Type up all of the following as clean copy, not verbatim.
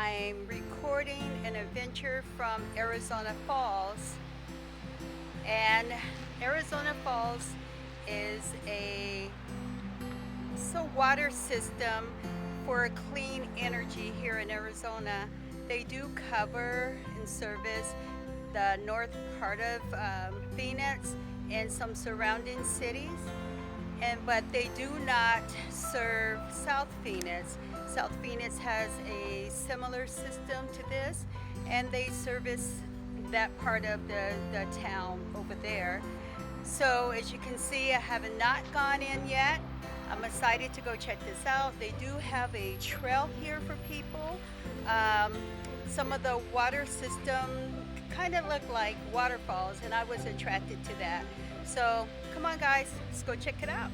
I'm recording an adventure from Arizona Falls, and Arizona Falls is a water system for clean energy here in Arizona. They do cover and service the north part of Phoenix and some surrounding cities, but they do not serve South Phoenix. South Phoenix has a similar system to this, and they service that part of the town over there. So as you can see, I have not gone in yet. I'm excited to go check this out. They do have a trail here for people. Some of the water system kind of look like waterfalls, and I was attracted to that. So come on guys, let's go check it out.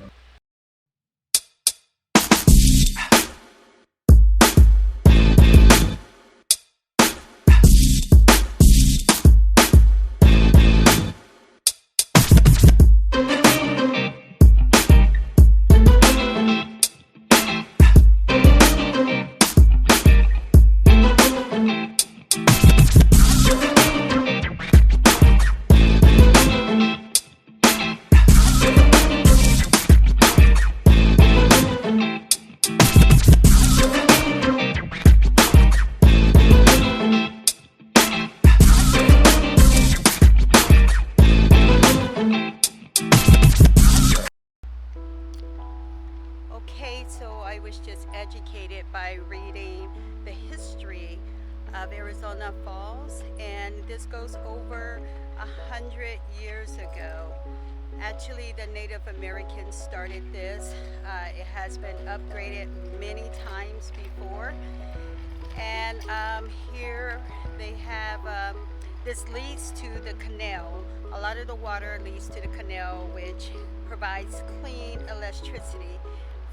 Okay, so I was just educated by reading the history of Arizona Falls, and this goes over 100 years ago. Actually, the Native Americans started this. It has been upgraded many times before, and here they have this leads to the canal. A lot of the water leads to the canal, which provides clean electricity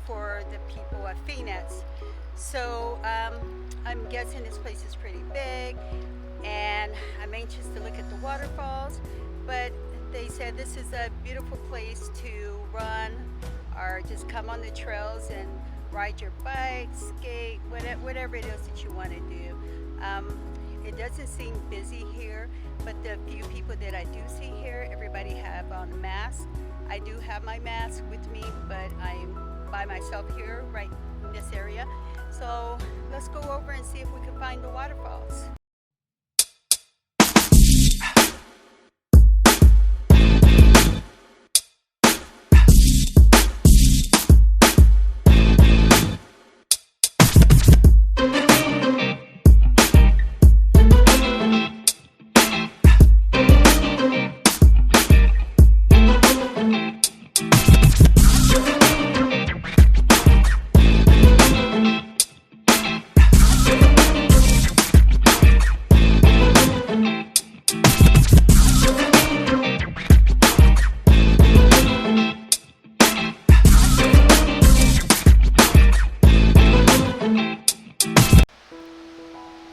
for the people of Phoenix. So I'm guessing this place is pretty big, and I'm anxious to look at the waterfalls, but they said this is a beautiful place to run or just come on the trails and ride your bike, skate, whatever it is that you want to do. It doesn't seem busy here, but the few people that I do see here, everybody have on a mask. I do have my mask with me, but I'm by myself here right in this area. So let's go over and see if we can find the waterfalls.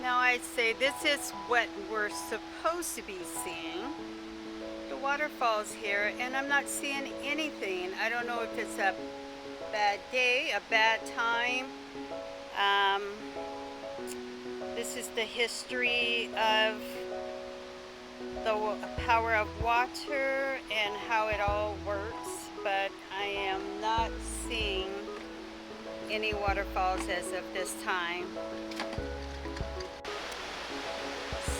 I'd say this is what we're supposed to be seeing, the waterfalls here, and I'm not seeing anything. I don't know if it's a bad day, a bad time. This is the history of the power of water and how it all works, but I am not seeing any waterfalls as of this time.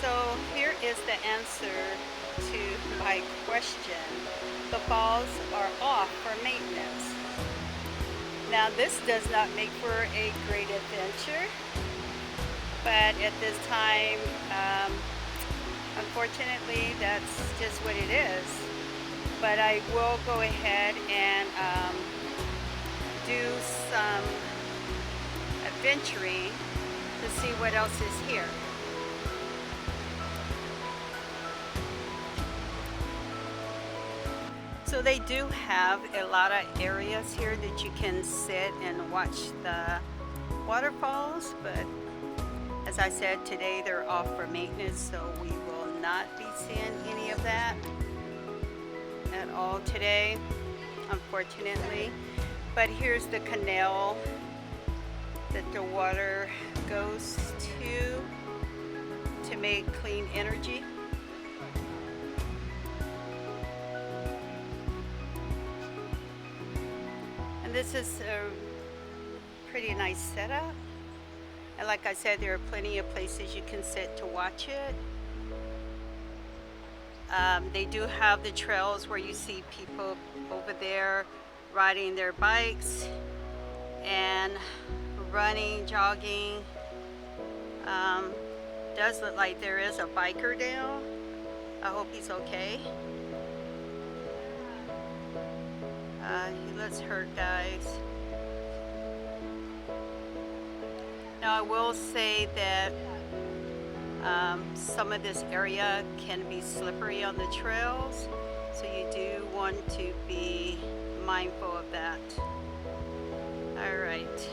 So here is the answer to my question. The falls are off for maintenance. Now this does not make for a great adventure, but at this time, unfortunately, that's just what it is. But I will go ahead and do some adventuring to see what else is here. So they do have a lot of areas here that you can sit and watch the waterfalls, but as I said, today they're off for maintenance, so we will not be seeing any of that at all today, unfortunately. But here's the canal that the water goes to make clean energy. And this is a pretty nice setup. And like I said, there are plenty of places you can sit to watch it. They do have the trails where you see people over there riding their bikes and running, jogging. Does look like there is a biker down. I hope he's okay. He looks hurt, guys. Now I will say that some of this area can be slippery on the trails, so you do want to be mindful of that. All right,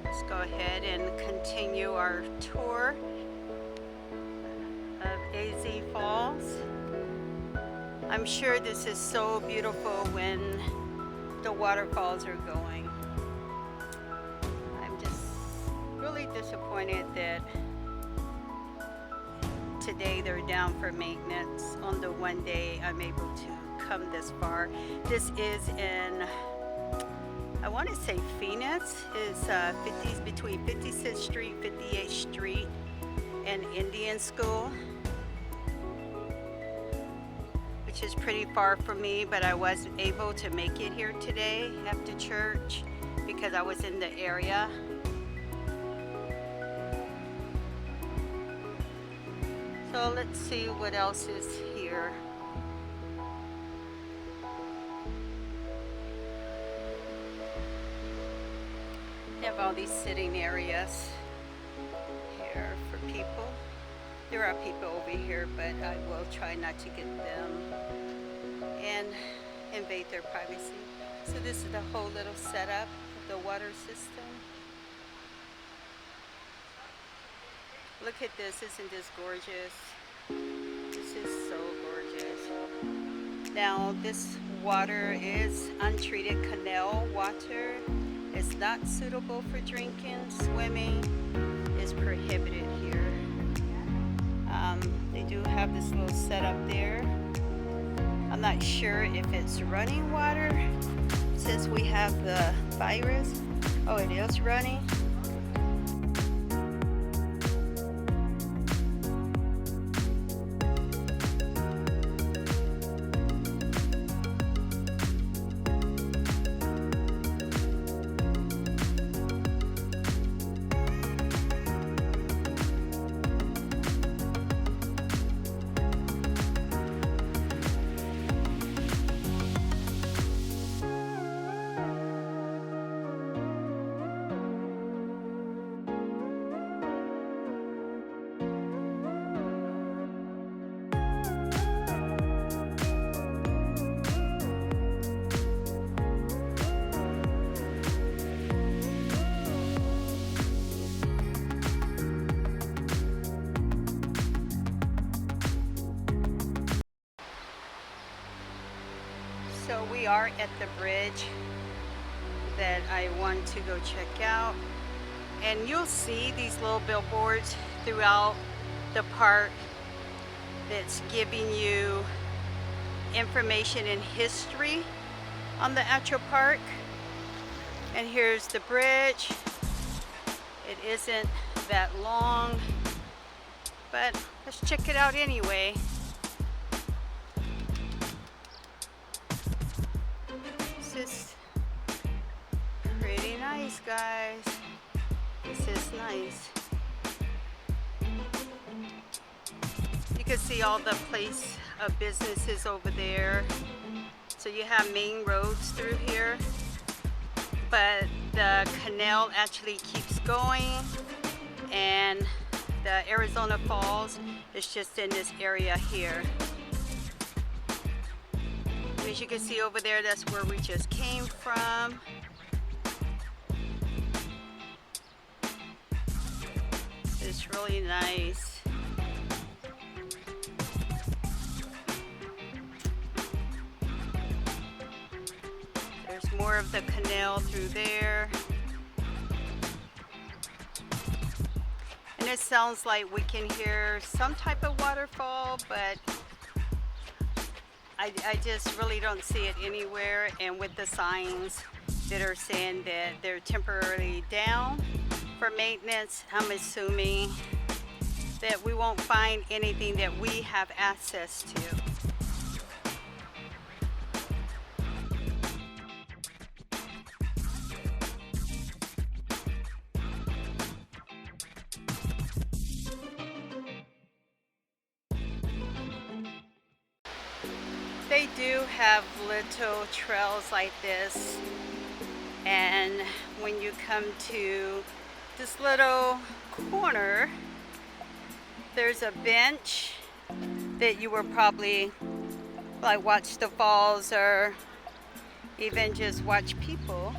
let's go ahead and continue our tour of AZ Falls. I'm sure this is so beautiful when the waterfalls are going. I'm just really disappointed that today they're down for maintenance on the one day I'm able to come this far. This is in, I want to say Phoenix, is between 56th Street, 58th Street, and Indian School, which is pretty far from me, but I was able to make it here today after church because I was in the area. So let's see what else is here. They have all these sitting areas here for people. There are people over here, but I will try not to get them and invade their privacy. So this is the whole little setup of the water system. Look at this, isn't this gorgeous? This is so gorgeous. Now this water is untreated canal water. It's not suitable for drinking. Swimming is prohibited here. They do have this little setup there. I'm not sure if it's running water since we have the virus. Oh, it is running. So we are at the bridge that I want to go check out, and you'll see these little billboards throughout the park that's giving you information and history on the actual park. And here's the bridge. It isn't that long, but let's check it out anyway. This is pretty nice, guys. This is nice. You can see all the place of businesses over there. So you have main roads through here, but the canal actually keeps going, and the Arizona Falls is just in this area here. As you can see over there, that's where we just came from. It's really nice. There's more of the canal through there. And it sounds like we can hear some type of waterfall, but I just really don't see it anywhere. And with the signs that are saying that they're temporarily down for maintenance, I'm assuming that we won't find anything that we have access to. They do have little trails like this, and when you come to this little corner, there's a bench that you will probably like watch the falls or even just watch people.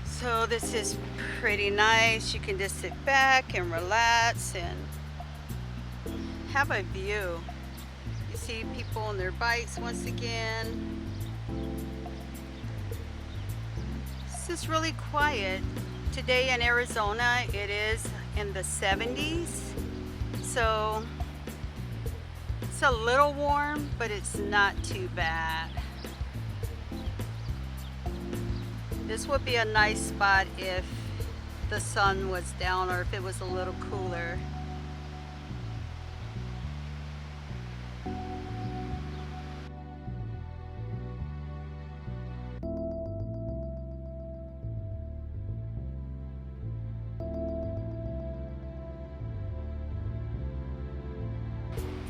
So this is pretty nice. You can just sit back and relax and have a view. You see people on their bikes once again. This is really quiet. Today in Arizona, it is in the 70s. So it's a little warm, but it's not too bad. This would be a nice spot if the sun was down or if it was a little cooler.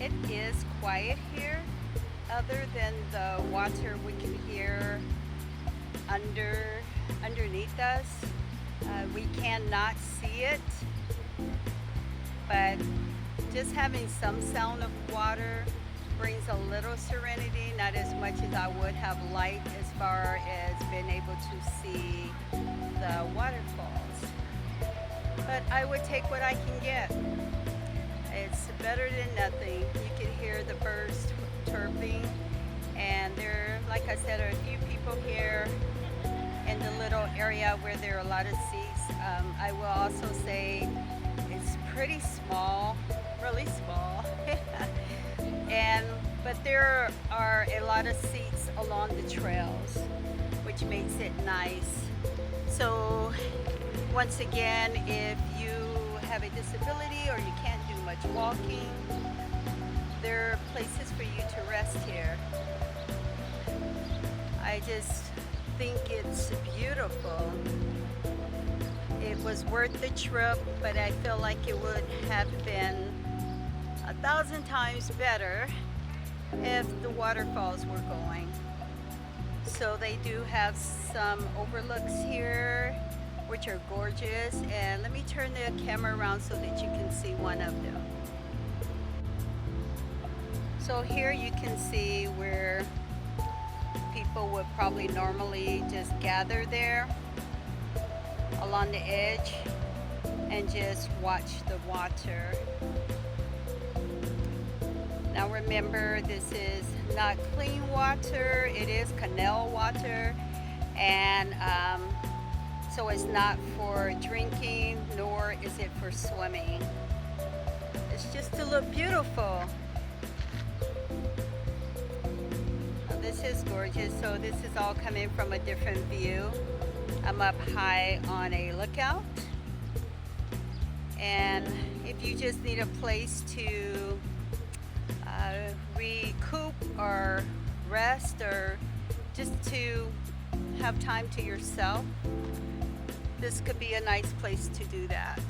It is quiet here, other than the water we can hear underneath us. We cannot see it, but just having some sound of water brings a little serenity, not as much as I would have liked as far as being able to see the waterfalls. But I would take what I can get. It's better than nothing. You can hear the birds chirping, and there, like I said, are a few people here in the little area where there are a lot of seats. I will also say it's pretty small, really small. But there are a lot of seats along the trails, which makes it nice. So once again, if you have a disability or you can't do much walking, there are places for you to rest here. I just think it's beautiful. It was worth the trip, but I feel like it would have been 1,000 times better if the waterfalls were going. So they do have some overlooks here, which are gorgeous. And let me turn the camera around so that you can see one of them. So here you can see where people would probably normally just gather there along the edge and just watch the water. Now remember, this is not clean water, it is canal water, and so it's not for drinking, nor is it for swimming. It's just to look beautiful. Now, this is gorgeous. So this is all coming from a different view. I'm up high on a lookout. And if you just need a place to recoup or rest, or just to have time to yourself, this could be a nice place to do that.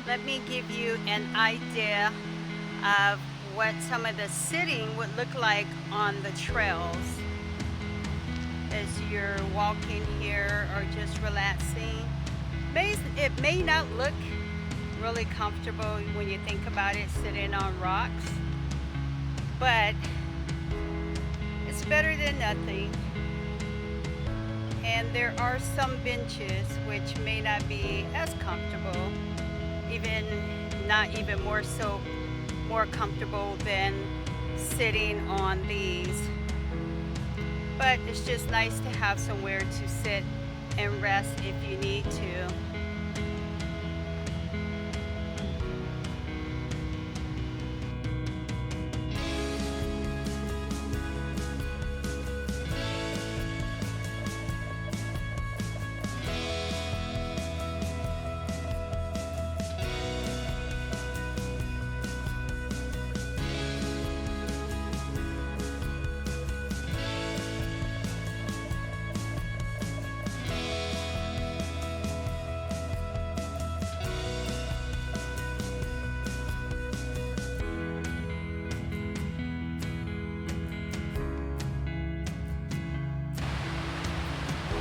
Let me give you an idea of what some of the sitting would look like on the trails as you're walking here or just relaxing. It may not look really comfortable when you think about it, sitting on rocks, but it's better than nothing. And there are some benches which may not be as comfortable, even not even more so more comfortable than sitting on these. But it's just nice to have somewhere to sit and rest if you need to.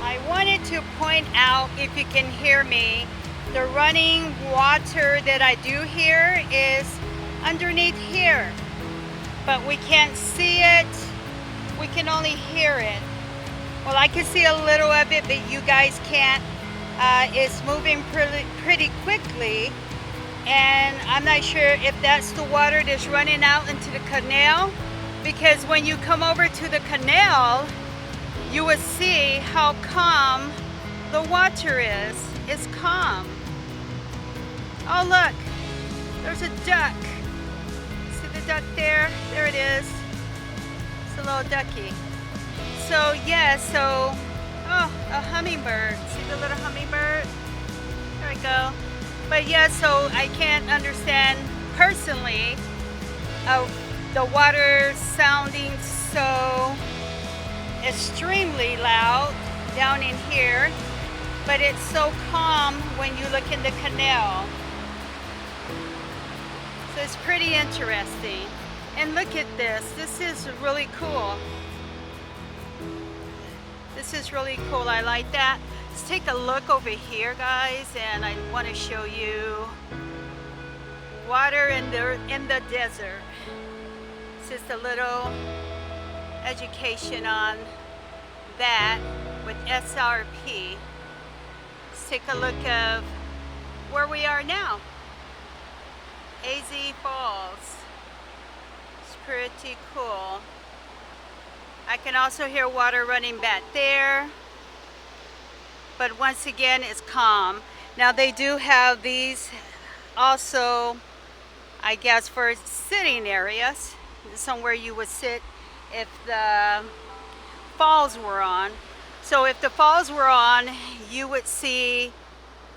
I wanted to point out, if you can hear me, the running water that I do hear is underneath here, but we can't see it, we can only hear it. Well, I can see a little of it, but you guys can't. It's moving pretty quickly, and I'm not sure if that's the water that's running out into the canal, because when you come over to the canal, you will see how calm the water is. It's calm. Oh look, there's a duck. See the duck there? There it is. It's a little ducky. So yeah, oh, a hummingbird. See the little hummingbird? There we go. But yeah, so I can't understand personally the water sounding so extremely loud down in here, but it's so calm when you look in the canal. So it's pretty interesting. And look at this. This is really cool. This is really cool. I like that. Let's take a look over here, guys, and I want to show you water in the desert. It's just a little education on that with SRP. Let's take a look of where we are now. AZ Falls. It's pretty cool. I can also hear water running back there, but once again it's calm. Now they do have these also, I guess, for sitting areas, somewhere you would sit if the falls were on. So if the falls were on, you would see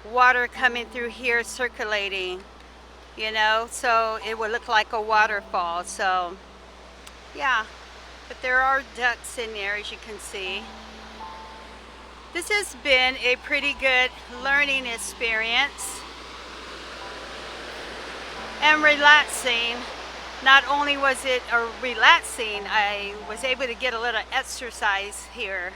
water coming through here circulating, you know, so it would look like a waterfall. So yeah, but there are ducks in there, as you can see. This has been a pretty good learning experience and relaxing. Not only was it relaxing, I was able to get a little exercise here.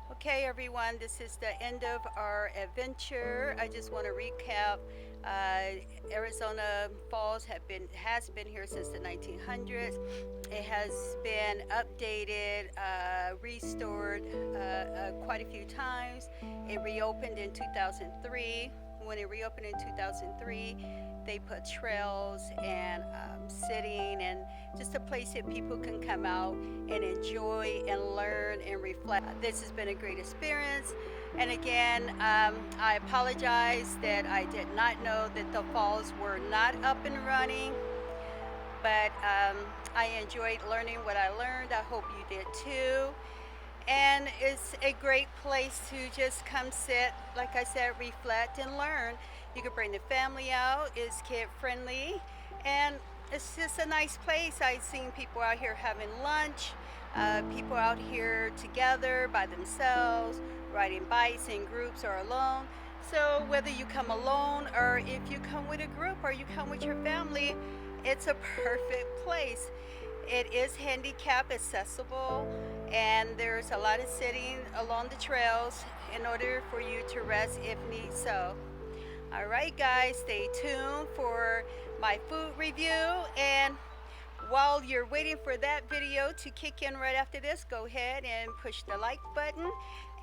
Okay everyone, this is the end of our adventure. I just want to recap. Arizona Falls has been here since the 1900s. It has been updated, restored quite a few times. It reopened in 2003. When it reopened in 2003, they put trails and sitting and just a place that people can come out and enjoy and learn and reflect. This has been a great experience. And again, I apologize that I did not know that the falls were not up and running, but I enjoyed learning what I learned. I hope you did too. And it's a great place to just come sit, like I said, reflect and learn. You could bring the family out, it's kid friendly, and it's just a nice place. I've seen people out here having lunch, people out here together by themselves, riding bikes in groups or alone. So whether you come alone or if you come with a group or you come with your family, it's a perfect place. It is handicap accessible, and there's a lot of sitting along the trails. in order for you to rest if need so. Alright guys, stay tuned for my food review, and while you're waiting for that video to kick in right after this, go ahead and push the like button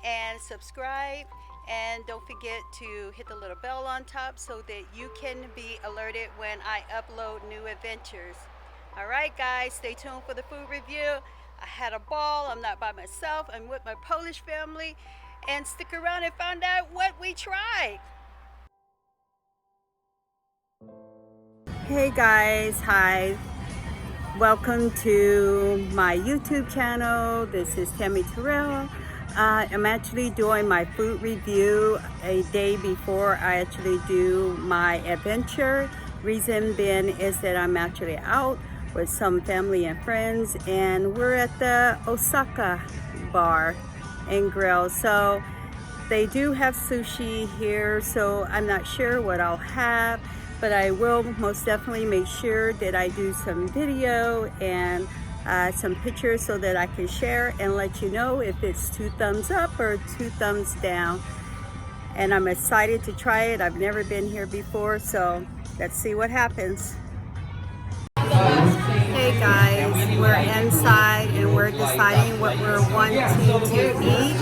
and subscribe, and don't forget to hit the little bell on top so that you can be alerted when I upload new adventures. Alright guys, stay tuned for the food review. I had a ball. I'm not by myself. I'm with my Polish family, and stick around and find out what we tried. Hey guys, hi. Welcome to my YouTube channel. This is Tammy Terrell. I'm actually doing my food review a day before I actually do my adventure. Reason being is that I'm actually out with some family and friends, and we're at the Osaka bar and grill. So they do have sushi here, so I'm not sure what I'll have, but I will most definitely make sure that I do some video and some pictures so that I can share and let you know if it's 2 thumbs up or 2 thumbs down. And I'm excited to try it. I've never been here before, so let's see what happens. Hey guys, we're inside and we're deciding what we're wanting to eat,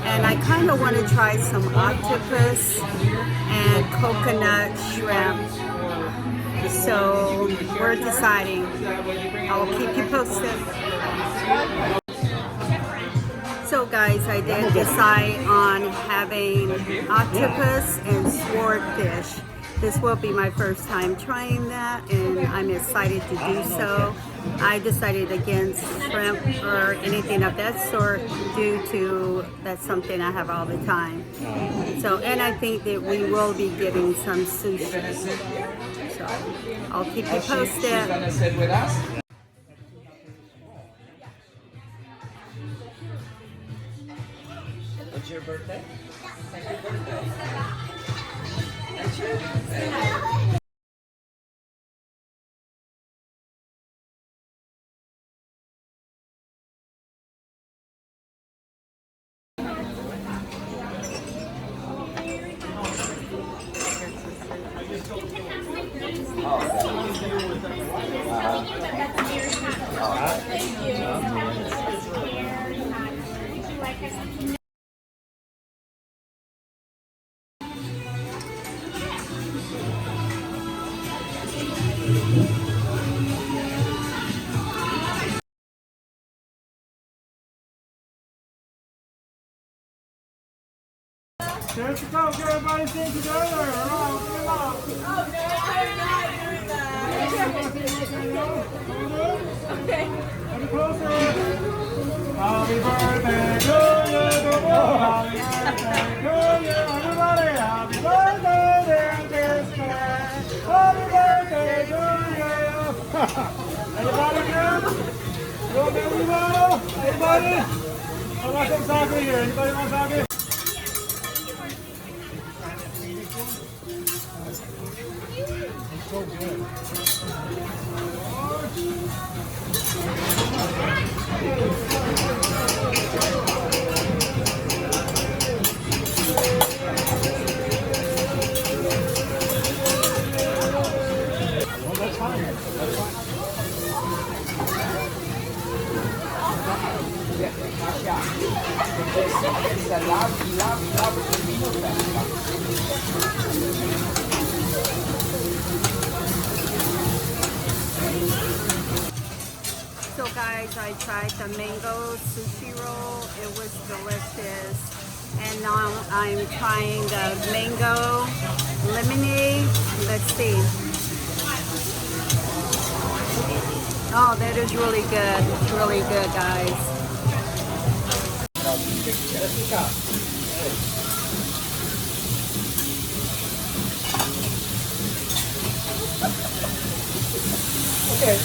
and I kind of want to try some octopus and coconut shrimp, so we're deciding. I will keep you posted. So guys, I did decide on having octopus and swordfish. This will be my first time trying that, and I'm excited to do so. I decided against shrimp or anything of that sort due to that's something I have all the time. So, and I think that we will be getting some sushi. So, I'll keep you posted. What's your birthday? There's the Coke, everybody sing together. Around, come along. Oh, no, I'm not doing that. Okay. Come closer. Happy birthday to you. Come on. Happy birthday to you. Everybody, happy birthday, dear Jessica. Happy birthday to you. Everybody good? You okay with well? Everybody? I want some sake here. Anybody want sake? So good. Well, that's fine. That's fine. It's a love vino festival. So guys, I tried the mango sushi roll. It was delicious. And now I'm trying the mango lemonade. Let's see. Oh, that is really good. It's really good, guys. Okay.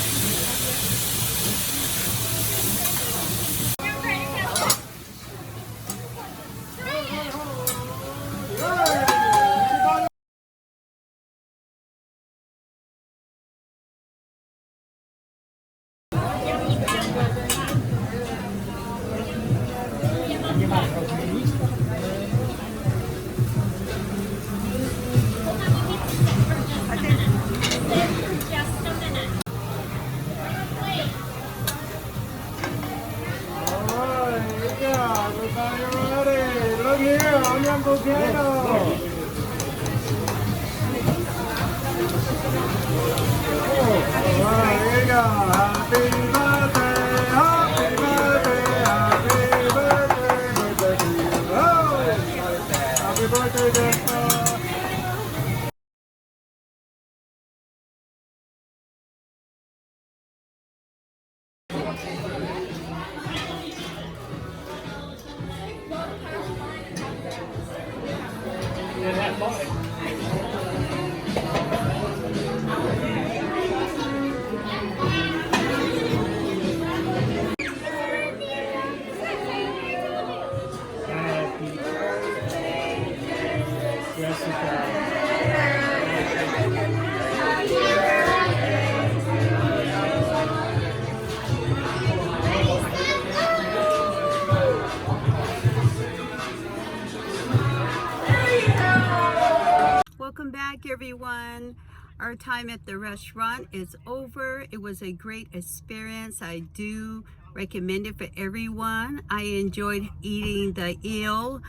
everyone. Our time at the restaurant is over. It was a great experience. I do recommend it for everyone. I enjoyed eating the eel.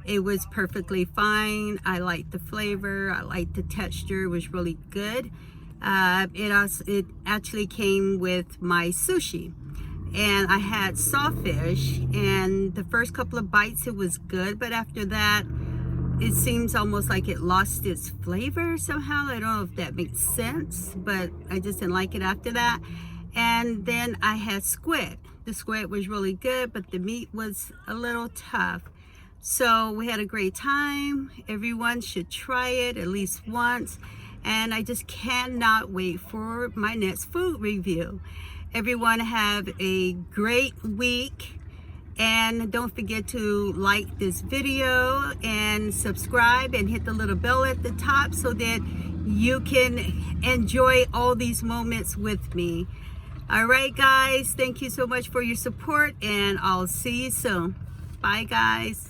It was perfectly fine. I liked the flavor. I liked the texture. It was really good. It actually came with my sushi. And I had sawfish, and the first couple of bites it was good, but after that it seems almost like it lost its flavor somehow. I don't know if that makes sense, but I just didn't like it after that. And then I had squid. The squid was really good, but the meat was a little tough. So we had a great time. Everyone should try it at least once, and I just cannot wait for my next food review. Everyone have a great week, and don't forget to like this video and subscribe and hit the little bell at the top so that you can enjoy all these moments with me. All right, guys, thank you so much for your support, and I'll see you soon. Bye, guys.